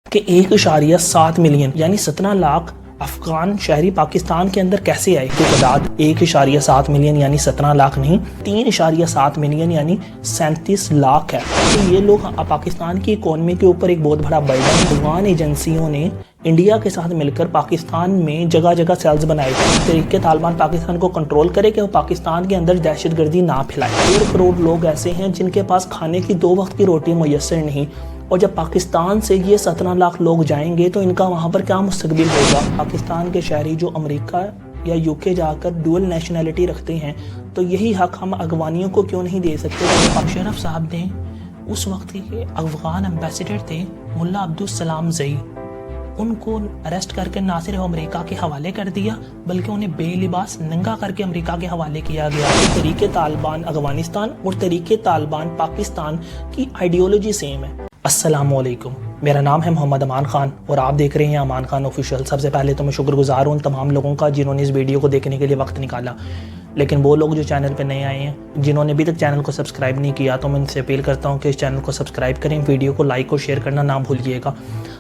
کہ 1.7 ملین یعنی 17 لاکھ افغان شہری پاکستان کے اندر کیسے آئے؟ تو تعداد 1.7 ملین یعنی 17 لاکھ نہیں، 3.7 ملین یعنی 37 لاکھ ہے۔ تو یہ لوگ پاکستان کی اکانومی کے اوپر ایک بہت بڑا برڈن ہے۔ افغان ایجنسیوں نے انڈیا کے ساتھ مل کر پاکستان میں جگہ جگہ سیلز بنائے تھے، طریقے طالبان پاکستان کو کنٹرول کرے کہ وہ پاکستان کے اندر دہشت گردی نہ پھیلائے۔ 1.5 کروڑ لوگ ایسے ہیں جن کے پاس کھانے کی 2 وقت کی روٹی میسر نہیں، اور جب پاکستان سے یہ 17 لاکھ لوگ جائیں گے تو ان کا وہاں پر کیا مستقبل ہوگا؟ پاکستان کے شہری جو امریکہ یا UK جا کر ڈوئل نیشنلٹی رکھتے ہیں، تو یہی حق ہم افغانیوں کو کیوں نہیں دے سکتے؟ شرف صاحب نے اس وقت کے افغان ایمبیسڈر تھے ملا عبدالسلام زئی، ان کو اریسٹ کر کے نہ صرف امریکہ کے حوالے کر دیا بلکہ انہیں بے لباس ننگا کر کے امریکہ کے حوالے کیا گیا۔ طریقے طالبان افغانستان اور طریقے طالبان پاکستان کی آئیڈیولوجی سیم ہے۔ السلام علیکم، میرا نام ہے محمد امان خان اور آپ دیکھ رہے ہیں امان خان آفیشیل۔ سب سے پہلے تو میں شکر گزار ہوں ان تمام لوگوں کا جنہوں نے اس ویڈیو کو دیکھنے کے لیے وقت نکالا، لیکن وہ لوگ جو چینل پہ نئے آئے ہیں جنہوں نے ابھی تک چینل کو سبسکرائب نہیں کیا تو میں ان سے اپیل کرتا ہوں کہ اس چینل کو سبسکرائب کریں، ویڈیو کو لائک اور شیئر کرنا نہ بھولیے گا۔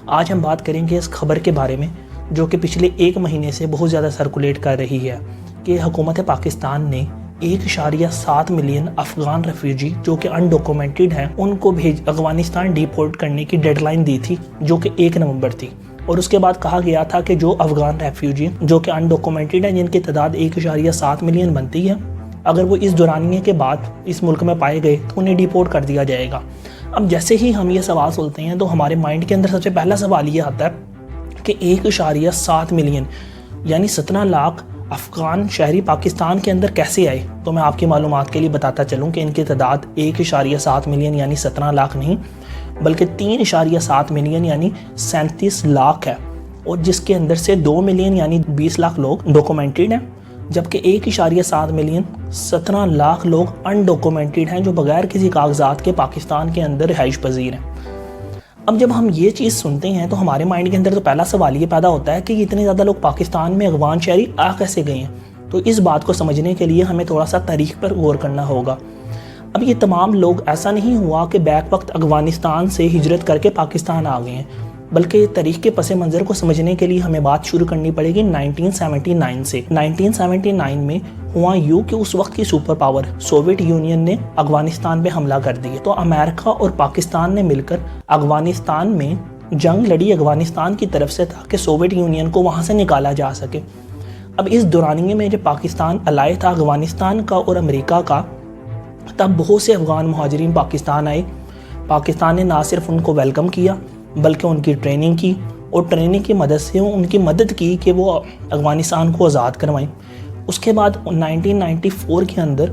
آج ہم بات کریں گے اس خبر کے بارے میں جو کہ پچھلے 1 مہینے سے بہت زیادہ سرکولیٹ کر رہی ہے کہ حکومت پاکستان نے 1.7 ملین افغان ریفیوجی جو کہ انڈاکومنٹڈ ہیں ان کو افغانستان ڈیپورٹ کرنے کی ڈیڈ لائن دی تھی جو کہ 1 نومبر تھی، اور اس کے بعد کہا گیا تھا کہ جو افغان ریفیوجی جو کہ انڈاکومنٹڈ ہیں جن کی تعداد 1.7 ملین بنتی ہے، اگر وہ اس دورانیے کے بعد اس ملک میں پائے گئے تو انہیں ڈیپورٹ کر دیا جائے گا۔ اب جیسے ہی ہم یہ سوال سنتے ہیں تو ہمارے مائنڈ کے اندر سب سے پہلا سوال یہ آتا ہے کہ 1.7 ملین یعنی 17 لاکھ افغان شہری پاکستان کے اندر کیسے آئے؟ تو میں آپ کی معلومات کے لیے بتاتا چلوں کہ ان کی تعداد 1.7 ملین یعنی 17 لاکھ نہیں بلکہ 3.7 ملین یعنی 37 لاکھ ہے، اور جس کے اندر سے 2 ملین یعنی 20 لاکھ لوگ ڈاکومنٹڈ ہیں، جبکہ 1.7 ملین 17 لاکھ لوگ انڈاکومنٹڈ ہیں جو بغیر کسی کاغذات کے پاکستان کے اندر رہائش پذیر ہیں۔ اب جب ہم یہ چیز سنتے ہیں تو ہمارے مائنڈ کے اندر تو پہلا سوال یہ پیدا ہوتا ہے کہ اتنے زیادہ لوگ پاکستان میں افغان شہری آ کیسے گئے ہیں؟ تو اس بات کو سمجھنے کے لیے ہمیں تھوڑا سا تاریخ پر غور کرنا ہوگا۔ اب یہ تمام لوگ ایسا نہیں ہوا کہ بیک وقت افغانستان سے ہجرت کر کے پاکستان آ گئے ہیں، بلکہ تاریخ کے پس منظر کو سمجھنے کے لیے ہمیں بات شروع کرنی پڑے گی 1979 سے۔ 1979 میں ہوا یوں کہ اس وقت کی سپر پاور سوویت یونین نے افغانستان پہ حملہ کر دیا، تو امریکہ اور پاکستان نے مل کر افغانستان میں جنگ لڑی افغانستان کی طرف سے تاکہ سوویت یونین کو وہاں سے نکالا جا سکے۔ اب اس دورانیے میں جب پاکستان الائے تھا افغانستان کا اور امریکہ کا، تب بہت سے افغان مہاجرین پاکستان آئے۔ پاکستان نے نہ صرف ان کو ویلکم کیا بلکہ ان کی ٹریننگ کی، اور ٹریننگ کی مدد سے ان کی مدد کی کہ وہ افغانستان کو آزاد کروائیں۔ اس کے بعد 1994 کے اندر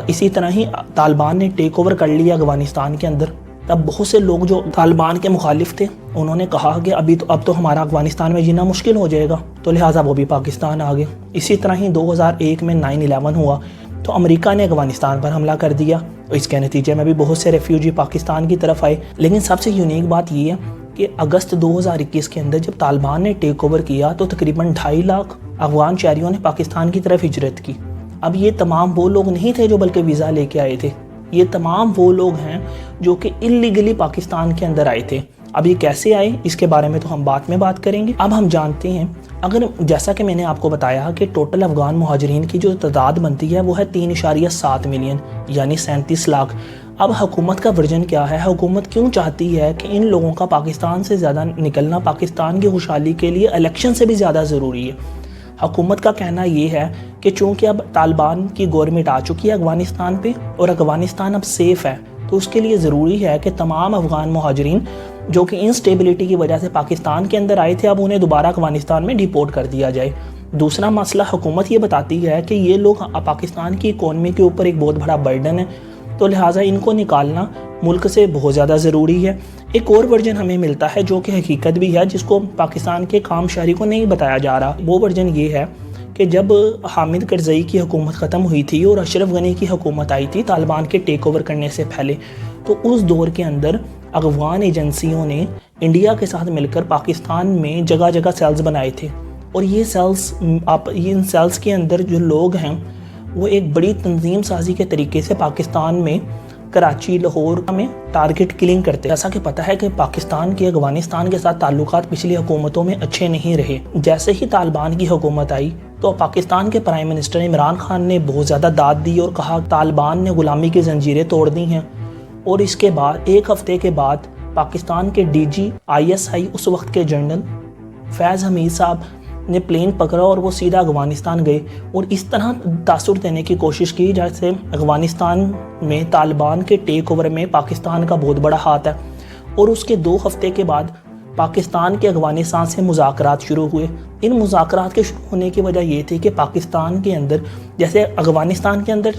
اسی طرح ہی طالبان نے ٹیک اوور کر لیا افغانستان کے اندر۔ تب بہت سے لوگ جو طالبان کے مخالف تھے انہوں نے کہا کہ اب تو ہمارا افغانستان میں جینا مشکل ہو جائے گا، تو لہٰذا وہ بھی پاکستان آ گئے۔ اسی طرح ہی 2001 میں 9/11 ہوا تو امریکہ نے افغانستان پر حملہ کر دیا، اس کے نتیجے میں بھی بہت سے ریفیوجی پاکستان کی طرف آئے۔ لیکن سب سے یونیک بات یہ ہے کہ اگست 2021 کے اندر جب طالبان نے ٹیک اوور کیا تو تقریباً 2.5 لاکھ افغان شہریوں نے پاکستان کی طرف ہجرت کی۔ اب یہ تمام وہ لوگ نہیں تھے جو بلکہ ویزا لے کے آئے تھے، یہ تمام وہ لوگ ہیں جو کہ اللیگلی پاکستان کے اندر آئے تھے۔ اب یہ کیسے آئے اس کے بارے میں تو ہم بعد میں بات کریں گے۔ اب ہم جانتے ہیں، اگر جیسا کہ میں نے آپ کو بتایا کہ ٹوٹل افغان مہاجرین کی جو تعداد بنتی ہے وہ ہے 3.7 ملین یعنی 37 لاکھ۔ اب حکومت کا ورژن کیا ہے؟ حکومت کیوں چاہتی ہے کہ ان لوگوں کا پاکستان سے زیادہ نکلنا پاکستان کی خوشحالی کے لیے الیکشن سے بھی زیادہ ضروری ہے؟ حکومت کا کہنا یہ ہے کہ چونکہ اب طالبان کی گورنمنٹ آ چکی ہے افغانستان پہ اور افغانستان اب سیف ہے، تو اس کے لیے ضروری ہے کہ تمام افغان مہاجرین جو کہ انسٹیبلٹی کی وجہ سے پاکستان کے اندر آئے تھے اب انہیں دوبارہ افغانستان میں ڈیپورٹ کر دیا جائے۔ دوسرا مسئلہ حکومت یہ بتاتی ہے کہ یہ لوگ پاکستان کی اکانومی کے اوپر ایک بہت بڑا برڈن ہے، تو لہٰذا ان کو نکالنا ملک سے بہت زیادہ ضروری ہے۔ ایک اور ورژن ہمیں ملتا ہے جو کہ حقیقت بھی ہے، جس کو پاکستان کے عام شہری کو نہیں بتایا جا رہا۔ وہ ورژن یہ ہے کہ جب حامد کرزئی کی حکومت ختم ہوئی تھی اور اشرف غنی کی حکومت آئی تھی طالبان کے ٹیک اوور کرنے سے پہلے، تو اس دور کے اندر افغان ایجنسیوں نے انڈیا کے ساتھ مل کر پاکستان میں جگہ جگہ سیلز بنائے تھے، اور یہ سیلز ان سیلز کے اندر جو لوگ ہیں وہ ایک بڑی تنظیم سازی کے طریقے سے پاکستان میں کراچی لاہور میں ٹارگٹ کلنگ کرتے. جیسا کہ پتہ ہے کہ پاکستان کے افغانستان کے ساتھ تعلقات پچھلی حکومتوں میں اچھے نہیں رہے. جیسے ہی طالبان کی حکومت آئی تو پاکستان کے پرائم منسٹر عمران خان نے بہت زیادہ داد دی اور کہا طالبان نے غلامی کی زنجیریں توڑ دی ہیں. اور اس کے بعد ایک ہفتے کے بعد پاکستان کے ڈی جی ISI اس وقت کے جنرل فیض حمید صاحب نے پلین پکڑا اور وہ سیدھا افغانستان گئے اور اس طرح تاثر دینے کی کوشش کی جیسے افغانستان میں طالبان کے ٹیک اوور میں پاکستان کا بہت بڑا ہاتھ ہے. اور اس کے 2 ہفتے کے بعد پاکستان کے افغانستان سے مذاکرات شروع ہوئے. ان مذاکرات کے شروع ہونے کی وجہ یہ تھی کہ پاکستان کے اندر جیسے افغانستان کے اندر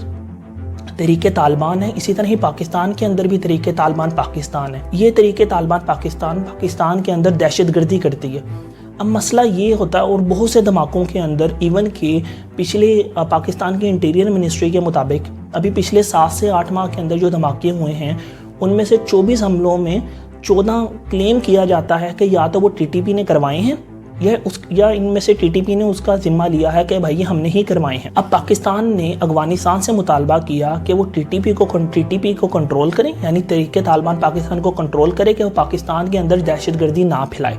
طریقے طالبان ہے، اسی طرح ہی پاکستان کے اندر بھی طریقے طالبان پاکستان ہے. یہ طریقے طالبان پاکستان کے اندر دہشت گردی کرتی ہے. اب مسئلہ یہ ہوتا ہے اور بہت سے دھماکوں کے اندر ایون کہ پچھلے پاکستان کے انٹیریئر منسٹری کے مطابق ابھی پچھلے 7 سے 8 ماہ کے اندر جو دھماکے ہوئے ہیں ان میں سے 24 حملوں میں 14 کلیم کیا جاتا ہے کہ یا تو وہ TTP نے کروائے ہیں یا ان میں سے TTP نے اس کا ذمہ لیا ہے کہ بھائی ہم نے ہی کروائے ہیں. اب پاکستان نے افغانستان سے مطالبہ کیا کہ وہ TTP کو کنٹرول کریں، یعنی طریقے طالبان پاکستان کو کنٹرول کرے کہ وہ پاکستان کے اندر دہشت گردی نہ پھیلائے.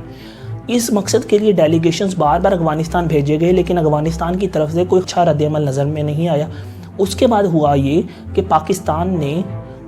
اس مقصد کے لیے ڈیلیگیشنز بار بار افغانستان بھیجے گئے لیکن افغانستان کی طرف سے کوئی اچھا رد عمل نظر میں نہیں آیا. اس کے بعد ہوا یہ کہ پاکستان نے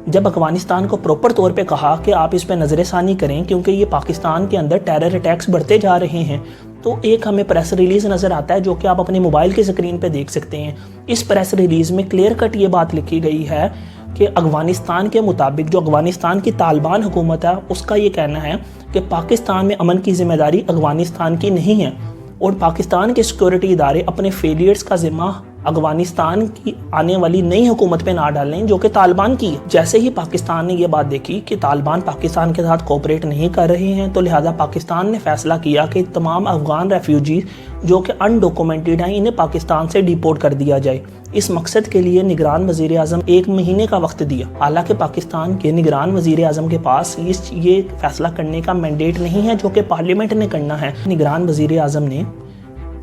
جب افغانستان کو پراپر طور پہ کہا کہ آپ اس پہ نظر ثانی کریں کیونکہ یہ پاکستان کے اندر ٹیرر اٹیکس بڑھتے جا رہے ہیں، تو ایک ہمیں پریس ریلیز نظر آتا ہے جو کہ آپ اپنے موبائل کی سکرین پہ دیکھ سکتے ہیں. اس پریس ریلیز میں کلیئر کٹ یہ بات لکھی گئی ہے کہ افغانستان کے مطابق جو افغانستان کی طالبان حکومت ہے اس کا یہ کہنا ہے کہ پاکستان میں امن کی ذمہ داری افغانستان کی نہیں ہے اور پاکستان کے سیکورٹی ادارے اپنے فیلیئرز کا ذمہ افغانستان کی آنے والی نئی حکومت پہ نہ ڈالیں جو کہ طالبان کی ہے. جیسے ہی پاکستان نے یہ بات دیکھی کہ طالبان پاکستان کے ساتھ کوپریٹ نہیں کر رہے ہیں تو لہٰذا پاکستان نے فیصلہ کیا کہ تمام افغان ریفیوجیز جو کہ انڈاکومنٹڈ ہیں انہیں پاکستان سے ڈیپورٹ کر دیا جائے. اس مقصد کے لیے نگران وزیر اعظم 1 مہینے کا وقت دیا. حالانکہ پاکستان کے نگران وزیر اعظم کے پاس یہ فیصلہ کرنے کا مینڈیٹ نہیں ہے جو کہ پارلیمنٹ نے کرنا ہے. نگران وزیر اعظم نے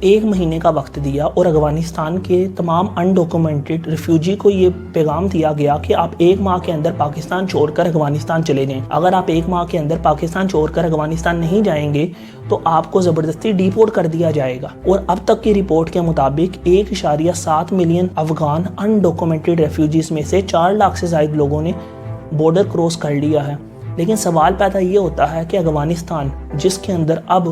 1 مہینے کا وقت دیا اور افغانستان کے تمام انڈاکومنٹڈ ریفیوجی کو یہ پیغام دیا گیا کہ آپ 1 ماہ کے اندر پاکستان چھوڑ کر افغانستان چلے جائیں. اگر آپ 1 ماہ کے اندر پاکستان چھوڑ کر افغانستان نہیں جائیں گے تو آپ کو زبردستی ڈیپورٹ کر دیا جائے گا. اور اب تک کی رپورٹ کے مطابق 1.7 ملین افغان انڈاکومنٹڈ ریفیوجیز میں سے 4 لاکھ سے زائد لوگوں نے بارڈر کراس کر لیا ہے. لیکن سوال پیدا یہ ہوتا ہے کہ افغانستان جس کے اندر اب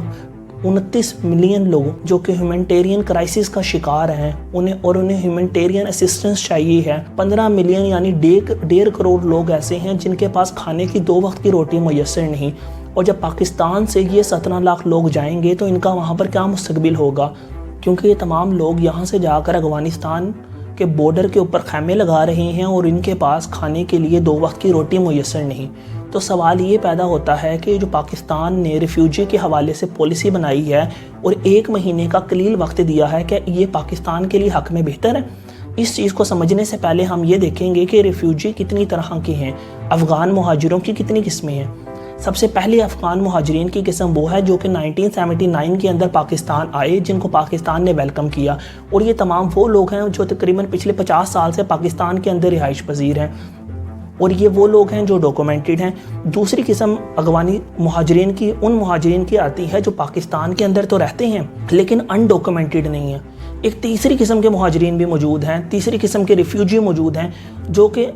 29 ملین لوگ جو کہ ہیومینٹیرین کرائسس کا شکار ہیں انہیں ہیومینٹیرین اسسٹنس چاہیے ہے. 15 ملین یعنی 1.5 کروڑ لوگ ایسے ہیں جن کے پاس کھانے کی 2 وقت کی روٹی میسر نہیں. اور جب پاکستان سے یہ 17 لاکھ لوگ جائیں گے تو ان کا وہاں پر کیا مستقبل ہوگا، کیونکہ یہ تمام لوگ یہاں سے جا کر افغانستان کے بارڈر کے اوپر خیمے لگا رہے ہیں اور ان کے پاس کھانے کے لیے 2 وقت کی روٹی میسر نہیں. تو سوال یہ پیدا ہوتا ہے کہ جو پاکستان نے ریفیوجی کے حوالے سے پالیسی بنائی ہے اور 1 مہینے کا قلیل وقت دیا ہے کہ یہ پاکستان کے لیے حق میں بہتر ہے. اس چیز کو سمجھنے سے پہلے ہم یہ دیکھیں گے کہ ریفیوجی کتنی طرح کے ہیں، افغان مہاجروں کی کتنی قسمیں ہیں. سب سے پہلے افغان مہاجرین کی قسم وہ ہے جو کہ 1979 کے اندر پاکستان آئے جن کو پاکستان نے ویلکم کیا، اور یہ تمام وہ لوگ ہیں جو تقریباً پچھلے 50 سال سے پاکستان کے اندر رہائش پذیر ہیں اور یہ وہ لوگ ہیں جو ڈاکومنٹڈ ہیں. دوسری قسم افغانی مہاجرین کی ان مہاجرین کی آتی ہے جو پاکستان کے اندر تو رہتے ہیں لیکن انڈاکومنٹڈ نہیں ہیں. ایک تیسری قسم کے مہاجرین بھی موجود ہیں، تیسری قسم کے ریفیوجی موجود ہیں جو کہ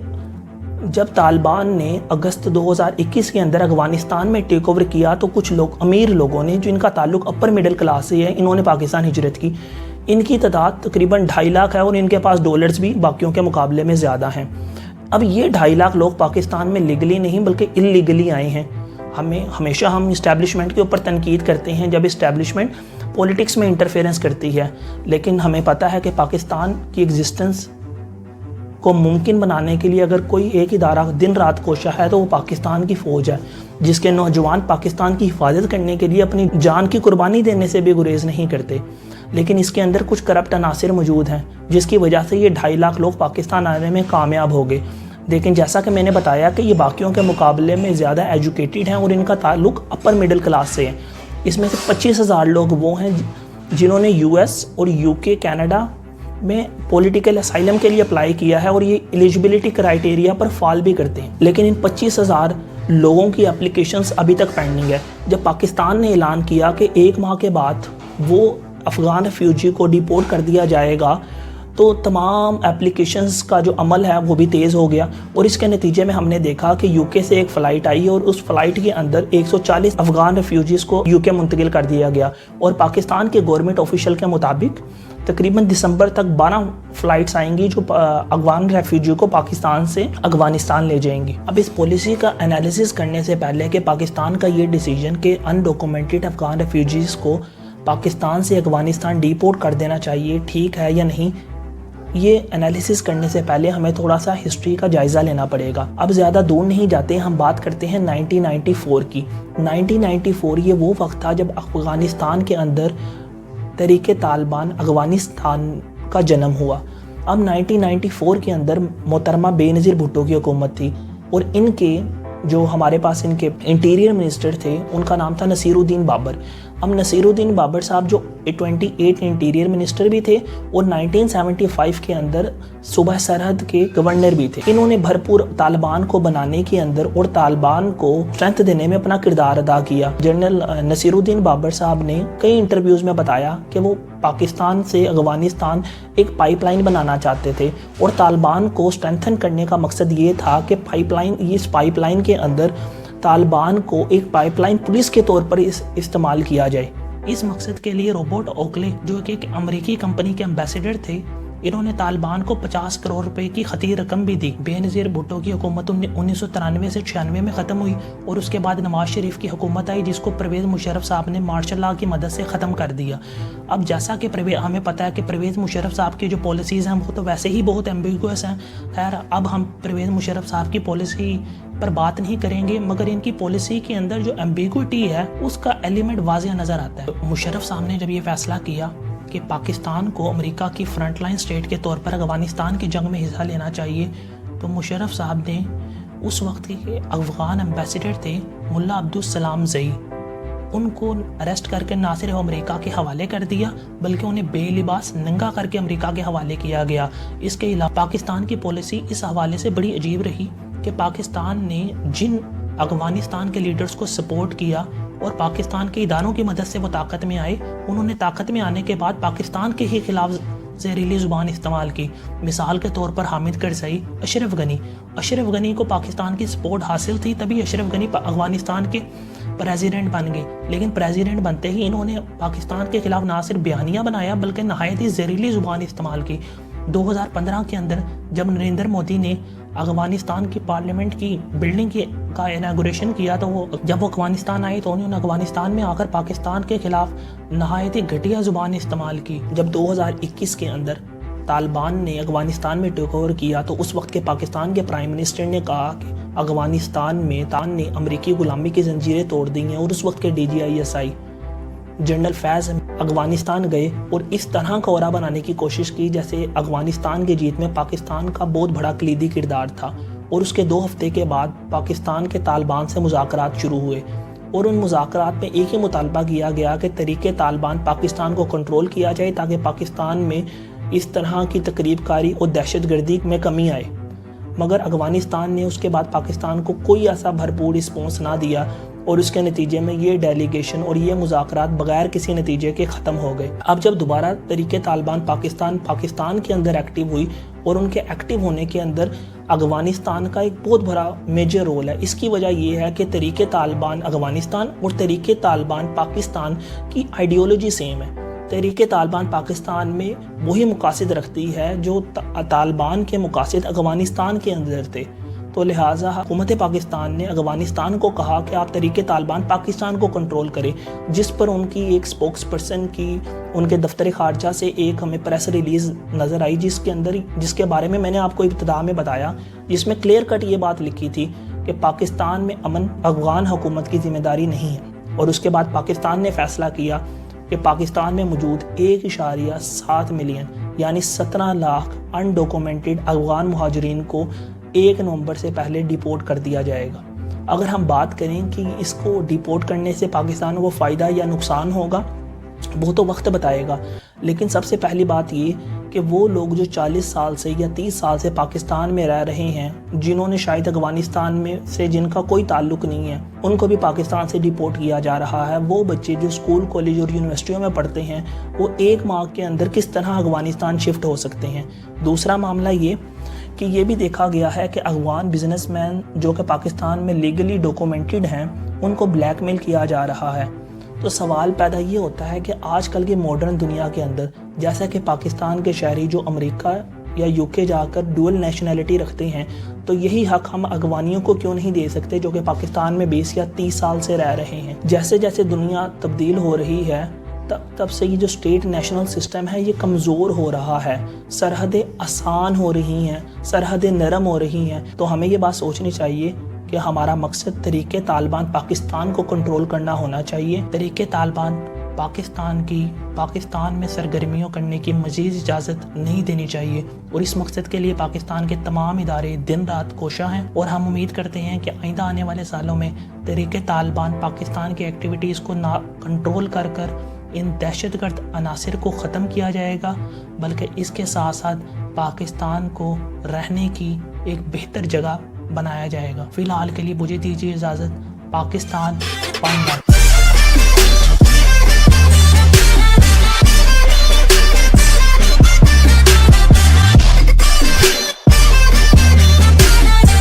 جب طالبان نے اگست 2021 کے اندر افغانستان میں ٹیک اوور کیا تو کچھ لوگ امیر لوگوں نے جن کا تعلق اپر مڈل کلاس سے ہے انہوں نے پاکستان ہجرت کی. ان کی تعداد تقریباً 2.5 لاکھ ہے اور ان کے پاس ڈالرز بھی باقیوں کے مقابلے میں زیادہ ہیں. اب یہ 2.5 لاکھ لوگ پاکستان میں لیگلی نہیں بلکہ انلیگلی آئے ہیں. ہمیشہ ہم اسٹیبلشمنٹ کے اوپر تنقید کرتے ہیں جب اسٹیبلشمنٹ پولیٹکس میں انٹرفیرنس کرتی ہے، لیکن ہمیں پتہ ہے کہ پاکستان کی ایگزسٹنس کو ممکن بنانے کے لیے اگر کوئی ایک ادارہ دن رات کوشاں ہے تو وہ پاکستان کی فوج ہے، جس کے نوجوان پاکستان کی حفاظت کرنے کے لیے اپنی جان کی قربانی دینے سے بھی گریز نہیں کرتے. لیکن اس کے اندر کچھ کرپٹ عناصر موجود ہیں جس کی وجہ سے یہ 2.5 لاکھ لوگ پاکستان آنے میں کامیاب ہو گئے. لیکن جیسا کہ میں نے بتایا کہ یہ باقیوں کے مقابلے میں زیادہ ایجوکیٹڈ ہیں اور ان کا تعلق اپر مڈل کلاس سے ہے. اس میں سے 25,000 لوگ وہ ہیں جنہوں نے US اور UK، کینیڈا میں پولیٹیکل اسائلم کے لیے اپلائی کیا ہے اور یہ ایلیجبلٹی کرائٹیریا پر فال بھی کرتے ہیں، لیکن ان 25,000 لوگوں کی اپلیکیشنز ابھی تک پینڈنگ ہے۔ جب پاکستان نے اعلان کیا کہ 1 ماہ کے بعد وہ افغان ریفیوجی کو ڈیپورٹ کر دیا جائے گا، تو تمام اپلیکیشنز کا جو عمل ہے وہ بھی تیز ہو گیا، اور اس کے نتیجے میں ہم نے دیکھا کہ یو کے سے ایک فلائٹ آئی اور اس فلائٹ کے اندر 140 افغان ریفیوجیز کو یو کے منتقل کر دیا گیا، اور پاکستان کے گورنمنٹ آفیشیل کے مطابق تقریباً دسمبر تک 12 فلائٹس آئیں گی جو افغان ریفیوجی کو پاکستان سے افغانستان لے جائیں گی۔ اب اس پالیسی کا انالیسس کرنے سے پہلے کہ پاکستان کا یہ ڈیسیجن کہ انڈاکومنٹڈ افغان ریفیوجیز کو پاکستان سے افغانستان ڈیپورٹ کر دینا چاہیے ٹھیک ہے یا نہیں، یہ انالیسس کرنے سے پہلے ہمیں تھوڑا سا ہسٹری کا جائزہ لینا پڑے گا۔ اب زیادہ دور نہیں جاتے، ہم بات کرتے ہیں 1994 کی۔ 1994 یہ وہ وقت تھا جب افغانستان کے اندر تحریک طالبان افغانستان کا جنم ہوا۔ اب 1994 کے اندر محترمہ بے نظیر بھٹو کی حکومت تھی، اور ان کے جو ہمارے پاس ان کے انٹیریئر منسٹر تھے ان کا نام تھا نصیر الدین بابر۔ اب نصیر الدین بابر صاحب جو 28 انٹیریئر منسٹر بھی تھے اور 1975 کے اندر صوبہ سرحد کے گورنر بھی تھے۔ انہوں نے بھرپور طالبان کو بنانے کے اندر اور طالبان کو اسٹرینتھ دینے میں اپنا کردار ادا کیا۔ جنرل نصیر الدین بابر صاحب نے کئی انٹرویوز میں بتایا کہ وہ پاکستان سے افغانستان ایک پائپ لائن بنانا چاہتے تھے، اور طالبان کو اسٹرینتھن کرنے کا مقصد یہ تھا کہ اس پائپ لائن کے اندر طالبان کو ایک پائپ لائن پولیس کے طور پر استعمال کیا جائے۔ اس مقصد کے لیے روبرٹ اوکلے جو کہ ایک امریکی کمپنی کے امبیسڈر تھے، انہوں نے طالبان کو 50 کروڑ روپے کی خطی رقم بھی دی۔ بے نظیر بھٹو کی حکومت 1993 سے 96 میں ختم ہوئی، اور اس کے بعد نواز شریف کی حکومت آئی جس کو پرویز مشرف صاحب نے مارشل لاء کی مدد سے ختم کر دیا۔ اب جیسا کہ ہمیں پتہ ہے کہ پرویز مشرف صاحب کی جو پالیسیز ہیں وہ تو ویسے ہی بہت ایمبیگوس ہیں۔ خیر اب ہم پرویز مشرف صاحب کی پالیسی پر بات نہیں کریں گے، مگر ان کی پالیسی کے اندر جو ایمبیگوٹی ہے اس کا ایلیمنٹ واضح نظر آتا ہے۔ مشرف صاحب نے جب یہ فیصلہ کیا کہ پاکستان کو امریکہ کی فرنٹ لائن سٹیٹ کے طور پر افغانستان کی جنگ میں حصہ لینا چاہیے، تو مشرف صاحب نے اس وقت کے افغان امبیسڈر تھے ملا عبدالسلام زئی، ان کو اریسٹ کر کے نہ صرف امریکہ کے حوالے کر دیا بلکہ انہیں بے لباس ننگا کر کے امریکہ کے حوالے کیا گیا۔ اس کے علاوہ پاکستان کی پالیسی اس حوالے سے بڑی عجیب رہی کہ پاکستان نے جن افغانستان کے لیڈرز کو سپورٹ کیا اور پاکستان کے اداروں کی مدد سے وہ طاقت میں آئے، انہوں نے طاقت میں آنے کے بعد پاکستان کے ہی خلاف زہریلی زبان استعمال کی۔ مثال کے طور پر حامد کرزئی، اشرف غنی کو پاکستان کی سپورٹ حاصل تھی، تبھی اشرف غنی افغانستان کے پریزیڈنٹ بن گئے، لیکن پریزیڈنٹ بنتے ہی انہوں نے پاکستان کے خلاف نہ صرف بیانیہ بنایا بلکہ نہایت ہی زہریلی زبان استعمال کی۔ 2015 کے اندر جب نریندر مودی نے افغانستان کی پارلیمنٹ کی بلڈنگ کا اناگوریشن کیا، تو جب وہ افغانستان آئے تو انہوں نے افغانستان میں آ کر پاکستان کے خلاف نہایت ہی گھٹیا زبان استعمال کی۔ جب 2021 کے اندر طالبان نے افغانستان میں ٹیک اوور کیا تو اس وقت کے پاکستان کے پرائم منسٹر نے کہا کہ افغانستان میں طالبان نے امریکی غلامی کی زنجیریں توڑ دی ہیں، اور اس وقت کے DGISI جنرل فیض افغانستان گئے اور اس طرح کا اورا بنانے کی کوشش کی جیسے افغانستان کی جیت میں پاکستان کا بہت بڑا کلیدی کردار تھا، اور اس کے 2 ہفتے کے بعد پاکستان کے طالبان سے مذاکرات شروع ہوئے، اور ان مذاکرات میں ایک ہی مطالبہ کیا گیا کہ تحریک طالبان پاکستان کو کنٹرول کیا جائے تاکہ پاکستان میں اس طرح کی تقریب کاری اور دہشت گردی میں کمی آئے، مگر افغانستان نے اس کے بعد پاکستان کو کوئی ایسا بھرپور رسپانس نہ دیا، اور اس کے نتیجے میں یہ ڈیلیگیشن اور یہ مذاکرات بغیر کسی نتیجے کے ختم ہو گئے۔ اب جب دوبارہ تحریک طالبان پاکستان کے اندر ایکٹیو ہوئی، اور ان کے ایکٹیو ہونے کے اندر افغانستان کا ایک بہت بڑا میجر رول ہے۔ اس کی وجہ یہ ہے کہ تحریک طالبان افغانستان اور تحریک طالبان پاکستان کی آئیڈیولوجی سیم ہے۔ تحریک طالبان پاکستان میں وہی مقاصد رکھتی ہے جو طالبان کے مقاصد افغانستان کے اندر تھے، تو لہٰذا حکومت پاکستان نے افغانستان کو کہا کہ آپ تحریک طالبان پاکستان کو کنٹرول کریں، جس پر ان کی ایک سپوکس پرسن کی ان کے دفتر خارجہ سے ایک ہمیں پریس ریلیز نظر آئی جس کے بارے میں نے آپ کو ابتدا میں بتایا، جس میں کلیئر کٹ یہ بات لکھی تھی کہ پاکستان میں امن افغان حکومت کی ذمہ داری نہیں ہے، اور اس کے بعد پاکستان نے فیصلہ کیا کہ پاکستان میں موجود 1.7 ملین یعنی 17 لاکھ انڈاکومنٹڈ افغان مہاجرین کو 1 نومبر سے پہلے ڈیپورٹ کر دیا جائے گا۔ اگر ہم بات کریں کہ اس کو ڈیپورٹ کرنے سے پاکستان کو فائدہ یا نقصان ہوگا، وہ تو وقت بتائے گا، لیکن سب سے پہلی بات یہ کہ وہ لوگ جو 40 سال سے یا 30 سال سے پاکستان میں رہ رہے ہیں، جنہوں نے شاید افغانستان میں سے جن کا کوئی تعلق نہیں ہے، ان کو بھی پاکستان سے ڈیپورٹ کیا جا رہا ہے۔ وہ بچے جو اسکول، کالج اور یونیورسٹیوں میں پڑھتے ہیں، وہ 1 ماہ کے اندر کس طرح افغانستان شفٹ ہو سکتے ہیں۔ دوسرا معاملہ یہ کہ یہ بھی دیکھا گیا ہے کہ افغان بزنس مین جو کہ پاکستان میں لیگلی ڈاکومنٹڈ ہیں، ان کو بلیک میل کیا جا رہا ہے۔ تو سوال پیدا یہ ہوتا ہے کہ آج کل کی ماڈرن دنیا کے اندر، جیسا کہ پاکستان کے شہری جو امریکہ یا یو کے جا کر ڈوئل نیشنلٹی رکھتے ہیں، تو یہی حق ہم افغانیوں کو کیوں نہیں دے سکتے جو کہ پاکستان میں 20 یا 30 سال سے رہ رہے ہیں۔ جیسے جیسے دنیا تبدیل ہو رہی ہے، تب سے یہ جو اسٹیٹ نیشنل سسٹم ہے یہ کمزور ہو رہا ہے، سرحدیں آسان ہو رہی ہیں، سرحدیں نرم ہو رہی ہیں۔ تو ہمیں یہ بات سوچنی چاہیے کہ ہمارا مقصد طریق طالبان پاکستان کو کنٹرول کرنا ہونا چاہیے۔ طریق طالبان پاکستان میں سرگرمیوں کرنے کی مزید اجازت نہیں دینی چاہیے، اور اس مقصد کے لیے پاکستان کے تمام ادارے دن رات کوشاں ہیں، اور ہم امید کرتے ہیں کہ آئندہ آنے والے سالوں میں طریق طالبان پاکستان کی ایکٹیویٹیز کو کنٹرول کر ان دہشت گرد عناصر کو ختم کیا جائے گا، بلکہ اس کے ساتھ ساتھ پاکستان کو رہنے کی ایک بہتر جگہ بنایا جائے گا۔ فی الحال کے لیے مجھے دیجیے اجازت۔ پاکستان زندہ باد۔